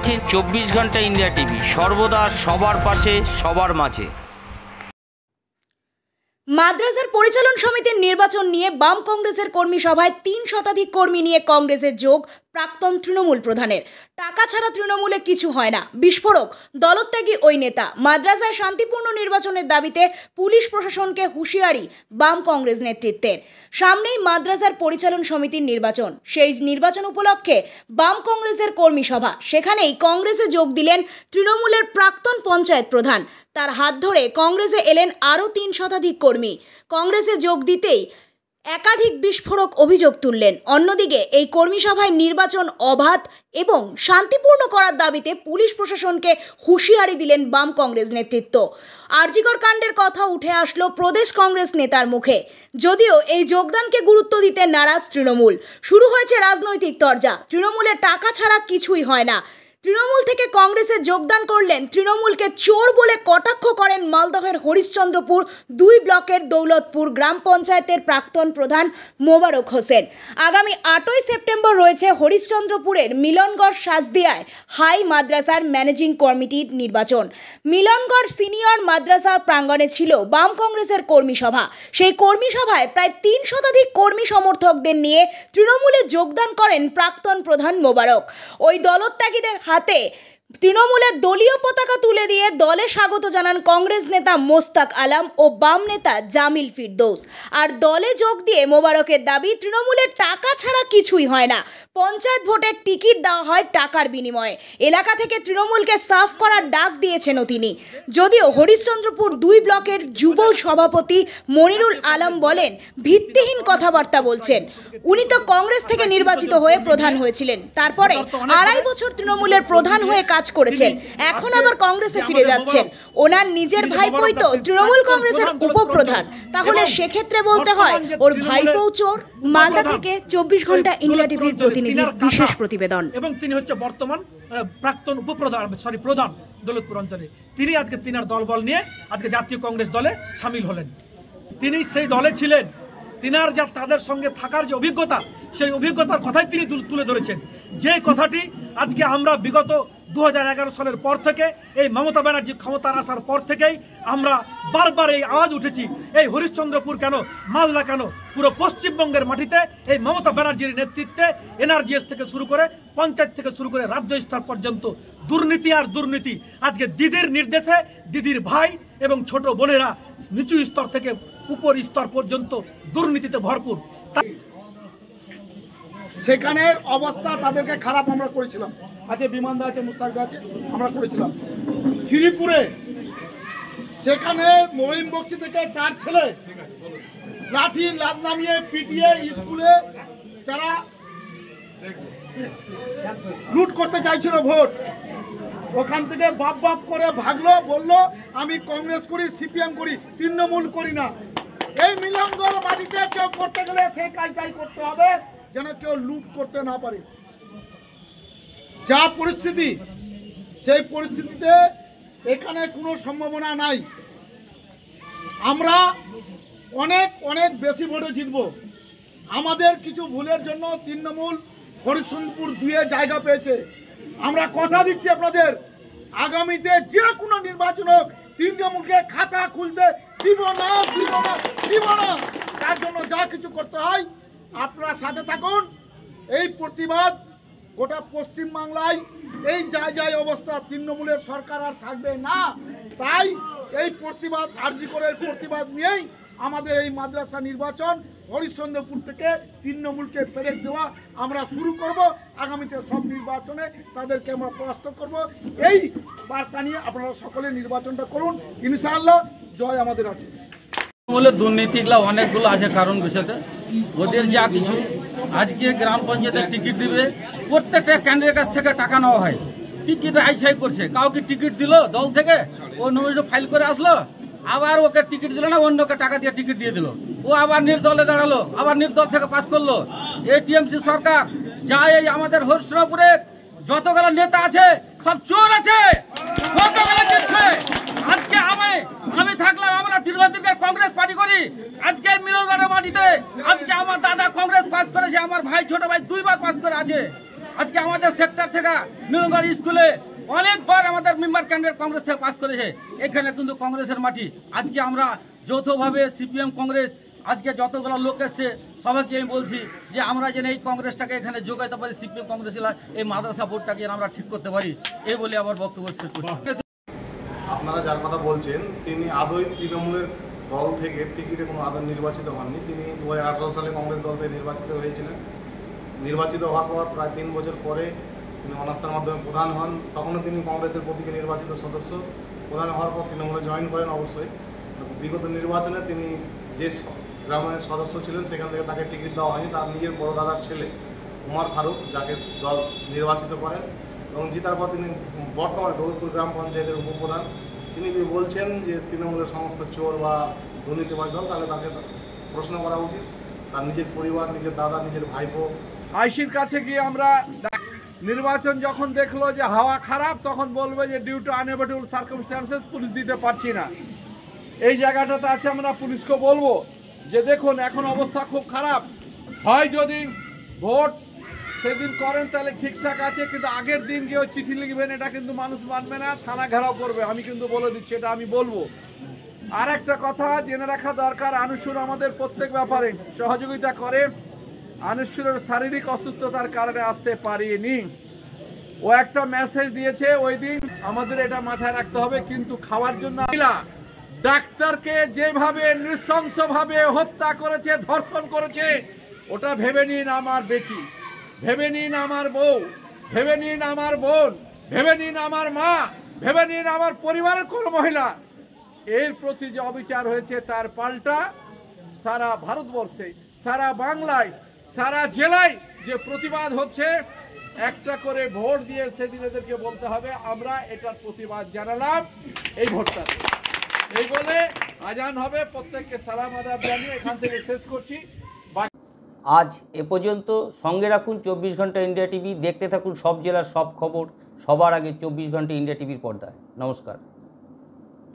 দেখছেন 24 ঘন্টা India TV, সর্বদা সবার পাশে সবার মাঝে। মাদ্রাসার পরিচালন সমিতির নির্বাচন নিয়ে বাম কংগ্রেসের কর্মী সভায় 3 শতাধিক কর্মী নিয়ে কংগ্রেসের যোগ প্রাক্তন তৃণমূল প্রধানের। টাকা ছাড়া তৃণমূলে কিছু হয় না, বিস্ফোরক দলত্যাগী ওই নেতা। মাদ্রাসায় শান্তিপূর্ণ নির্বাচনের দাবিতে পুলিশ প্রশাসনকে হুঁশিয়ারি বাম কংগ্রেস নেতৃত্বের। সামনেই মাদ্রাসার পরিচালন সমিতির নির্বাচন, সেই নির্বাচন উপলক্ষে বাম কংগ্রেসের কর্মী সভা। সেখানেই কংগ্রেসে যোগ দিলেন তৃণমূলের প্রাক্তন পঞ্চায়েত প্রধান। তার হাত ধরে কংগ্রেসে এলেন আরও 3 শতাধিক কর্মী। কংগ্রেসে যোগ দিতেই একাধিক বিস্ফোরক অভিযোগ তুললেন। অন্যদিকে এই কর্মী সভায় নির্বাচন অবাধ এবং শান্তিপূর্ণ করার দাবিতে পুলিশ প্রশাসনকে হুঁশিয়ারি দিলেন বাম কংগ্রেস নেতৃত্ব। আরজিকর কাণ্ডের কথা উঠে আসলো প্রদেশ কংগ্রেস নেতার মুখে। যদিও এই যোগদানকে গুরুত্ব দিতে নারাজ তৃণমূল। শুরু হয়েছে রাজনৈতিক তরজা। তৃণমূলের টাকা ছাড়া কিছুই হয় না। তৃণমূল থেকে কংগ্রেসে যোগদান করলেন। তৃণমূলকে চোর বলে কটাক্ষ করেন মালদহের হরিশ্চন্দ্রপুর 2 ব্লকের দৌলতপুর গ্রাম পঞ্চায়েতের প্রাক্তন প্রধান মোবারক হোসেন। আগামী 8ই সেপ্টেম্বর রয়েছে হরিশ্চন্দ্রপুরের মিলনগড় সাজদিয়ায় হাই মাদ্রাসার ম্যানেজিং কমিটির নির্বাচন। মিলনগড় সিনিয়র মাদ্রাসা প্রাঙ্গণে ছিল বাম কংগ্রেসের কর্মী সভা। সেই কর্মী সভায় প্রায় 3 শতাধিক কর্মী সমর্থকদের নিয়ে তৃণমূলে যোগদান করেন প্রাক্তন প্রধান মোবারক। ওই দলত্যাগীদের হাতে তৃণমূলের দলীয় পতাকা তুলে দিয়ে দলে স্বাগত জানান কংগ্রেস নেতা মোস্তাক আলম ও বাম নেতা জামিল ফিরদৌস। আর দলে যোগ দিয়ে মোবারকের দাবি, তৃণমূলের টাকা ছাড়া কিছুই হয় না। পঞ্চায়েত ভোটের টিকিট দেওয়া হয় টাকার বিনিময়ে। এলাকা থেকে তৃণমূলকে সাফ করার ডাক দিয়েছেন তিনি। যদিও হরিশ্চন্দ্রপুর 2 ব্লকের যুব সভাপতি মনিরুল আলম বলেন, ভিত্তিহীন কথাবার্তা বলছেন। উনি তো কংগ্রেস থেকে নির্বাচিত হয়ে প্রধান হয়েছিলেন, তারপরে 2.5 বছর তৃণমূলের প্রধান হয়ে কাজ করেছেন, এখন আবার কংগ্রেসে ফিরে যাচ্ছেন। ওনার নিজের ভাইপোই তো তৃণমূল কংগ্রেসের উপপ্রধান, তাহলে সেক্ষেত্রে বলতে হয় ওর ভাইপো চোর। মালদা থেকে 24 ঘন্টা ইন্ডিয়া টিভির প্রতিনিধির বিশেষ প্রতিবেদন। এবং তিনি হচ্ছে বর্তমান প্রাক্তন প্রধান দৌলতপুর অঞ্চলে। তিনি আজকে তিনার দলবল নিয়ে আজকে জাতীয় কংগ্রেস দলে সামিল হলেন। তিনি সেই দলে ছিলেন, তিনার যা তাদের সঙ্গে থাকার যে অভিজ্ঞতা, সেই অভিজ্ঞতার কথাই তিনি তুলে ধরেছেন। যে কথাটি আজকে আমরা বিগত 2011 সালের পর থেকে, এই মমতা ব্যানার্জি ক্ষমতার আসার পর থেকেই আমরা বারবার এই আওয়াজ উঠেছি, এই হরিশ্চন্দ্রপুর কেন, মালদা কেন, পুরো পশ্চিমবঙ্গের মাটিতে এই মমতা ব্যানার্জির নেতৃত্বে এনআরজিএস থেকে শুরু করে পঞ্চায়েত থেকে শুরু করে রাজ্য স্তর পর্যন্ত দুর্নীতি আর দুর্নীতি। আজকে দিদির নির্দেশে দিদির ভাই এবং ছোট বোনেরা নিচু স্তর থেকে উপর স্তর পর্যন্ত দুর্নীতিতে ভরপুর। সেখানের অবস্থা তাদেরকে খারাপ আমরা করেছিলাম। আজকে বিমানদা আছে, মুস্তাকদা আছে, আমরা করেছিলাম। শ্রীপুরে সেখানে মহিম বক্সি থেকে 4 ছেলে লাঠি নামিয়ে পিটিয়ে স্কুলে যারা লুট করতে চাইছিল ভোট, ওখান থেকে বাপ করে ভাগলো, বললো আমি কংগ্রেস করি, সিপিএম করি, তৃণমূল করি না। এই মিলনগড় বাড়িতে কেউ করতে গেলে সেই কাজটাই করতে হবে, যেন কেউ লুট করতে না পারে। যা পরিস্থিতি, সেই পরিস্থিতিতে এখানে কোনো সম্ভাবনা নাই। আমরা অনেক বেশি ভোটে জিতব। আমাদের কিছু ভুলের জন্য তৃণমূল হরিশ্চন্দ্রপুর 2-এ জায়গা পেয়েছে। আমরা কথা দিচ্ছি আপনাদের, আগামীতে যে কোনো নির্বাচন হোক, তৃণমূলকে খাতা খুলতে দিব না। তার জন্য যা কিছু করতে হয় আপনারা সাথে থাকুন। এই প্রতিবাদ গোটা পশ্চিমবাংলায় এই জায়গায় অবস্থা, তৃণমূলের সরকার আর থাকবে না। তাই এই প্রতিবাদ, আরজিকরের প্রতিবাদ নিয়েই আমাদের এই মাদ্রাসা নির্বাচন। হরিশ্চন্দ্রপুর থেকে তৃণমূলকে পেরেক দেওয়া আমরা শুরু করব। আগামীতে সব নির্বাচনে তাদেরকে আমরা পরাস্ত করব। এই বার্তা নিয়ে আপনারা সকলে নির্বাচনটা করুন, ইনশাআল্লাহ জয় আমাদের আছে। দুর্নীতিগুলা অনেকগুলো আছে কারণ বিষয়তে, ওদের যা কিছু আজকে গ্রাম পঞ্চায়েতের টিকিট দিবে, প্রত্যেকটা ক্যান্ডিডেটের কাছ থেকে টাকা নেওয়া হয়। টিকিট আইসাই করছে, কাউকে টিকিট দিল দল থেকে, ও নমিনেশন ফাইল করে আসলো, আবার ওকে টিকিট দিল না, অন্যকে টাকা দিয়ে টিকিট দিয়ে দিল, ও আবার নির্দলে দাঁড়ালো, আবার নির্দল থেকে পাস করলো। এই টিএমসি সরকার যা এই আমাদের হরিশ্চন্দ্রপুরে যতগুলো নেতা আছে সব চোর আছে, আজকে আমি থাকলাম, আমরা দীর্ঘদিনের কংগ্রেস পার্টি করি। আজকে মিলনগড়ের মাটিতে আজকে আমার দাদা কংগ্রেস পাস করেছে, আমার ভাই ছোট ভাই 2 বার পাস করে আছে। আজকে আমাদের সেক্টর থেকে মিলনগড় স্কুলে অনেকবার আমাদের মেম্বার ক্যান্ডিডেট কংগ্রেস থেকে পাস করেছে। এখানে কিন্তু কংগ্রেসের মাটি। আজকে আমরা যৌথভাবে সিপিএম কংগ্রেস আজকে যতগুলো লোক এসছে সবাইকে আমি বলছি যে আমরা যেন এই কংগ্রেসটাকে এখানে যোগাইতে পারি, সিপিএম কংগ্রেস এই মাদ্রাসা বোর্ডটাকে আমরা ঠিক করতে পারি, এই বলে আবার বক্তব্য শেষ করছি। আপনারা যার কথা বলছেন তিনি আদৌ তৃণমূলের দল থেকে টিকিটে কোনো আদৌ নির্বাচিত হননি। তিনি 2018 সালে কংগ্রেস দল থেকে নির্বাচিত হয়েছিলেন। নির্বাচিত হওয়ার পর প্রায় 3 বছর পরে তিনি অনাস্থার মাধ্যমে প্রধান হন। তখনও তিনি কংগ্রেসের প্রতীকে নির্বাচিত সদস্য। প্রধান হওয়ার পর তৃণমূলে জয়েন করেন। অবশ্যই বিগত নির্বাচনে তিনি যে গ্রামের সদস্য ছিলেন সেখান থেকে তাকে টিকিট দেওয়া হয়নি। তার নিজের বড় দাদার ছেলে উমর ফারুক যাকে দল নির্বাচিত করেন এবং জিতার পর তিনি বর্তমানে দৌলতপুর গ্রাম পঞ্চায়েতের উপপ্রধান। তিনি বলছেন যে তৃণমূলের সমস্ত চোর বা দুর্নীতিবাজ দল, তাহলে তাকে প্রশ্ন করা উচিত। তার নিজের পরিবার, নিজের দাদা, নিজের ভাইপো। আইসির কাছে গিয়ে আমরা নির্বাচন যখন দেখলো যে হাওয়া খারাপ, তখন বলবে যে ডিউ টু আনএভয়েডেবল সার্কামস্ট্যান্সেস পুলিশ দিতে পারছি না। এই জায়গাটাতে আছে, আমরা পুলিশকে বলবো যে দেখুন এখন অবস্থা খুব খারাপ, হয় যদি ভোট সেদিন করেন তাহলে ঠিকঠাক আছে, কিন্তু আগের দিন গিয়ে চিঠি লিখবেন, এটা কিন্তু মানুষ মানবে না, থানা ঘেরাও করবে। আমি কিন্তু বলে দিচ্ছি, এটা আমি বলবো। আর একটা কথা জেনে রাখা দরকার, আনুসুর আমাদের প্রত্যেক ব্যাপারে সহযোগিতা করে। আনুসুরের শারীরিক অসুস্থতার কারণে আসতে পারিনি। ও একটা মেসেজ দিয়েছে ওই দিন, আমাদের এটা মাথায় রাখতে হবে। কিন্তু খাওয়ার জন্য ডাক্তারকে যেভাবে নৃশংসভাবে হত্যা করেছে, ধর্ষণ করেছে, ওটা ভেবে নিন আমার বেটি, ভেবে নিন আমার বউ, ভেবে নিন আমার বোন, ভেবে নিন আমার মা, ভেবে নিন আমার পরিবারের কোনো মহিলা। এর প্রতি যে অবিচার হয়েছে তার পাল্টা সারা ভারতবর্ষে, সারা বাংলায়, সারা জেলায় যে প্রতিবাদ হচ্ছে, একটা করে ভোট দিয়ে সেদিন এদেরকে বলতে হবে আমরা এটার প্রতিবাদ জানালাম এই ভোটটাতে। এই বলে আজান হবে, প্রত্যেককে সালাম আদাব জানিয়ে এখান থেকে শেষ করছি। আজ এ পর্যন্ত। সঙ্গে রাখুন 24 ঘন্টা ইন্ডিয়া টিভি। দেখতে থাকুন সব জেলার সব খবর সবার আগে 24 ঘন্টা ইন্ডিয়া টিভির পর্দায়। নমস্কার।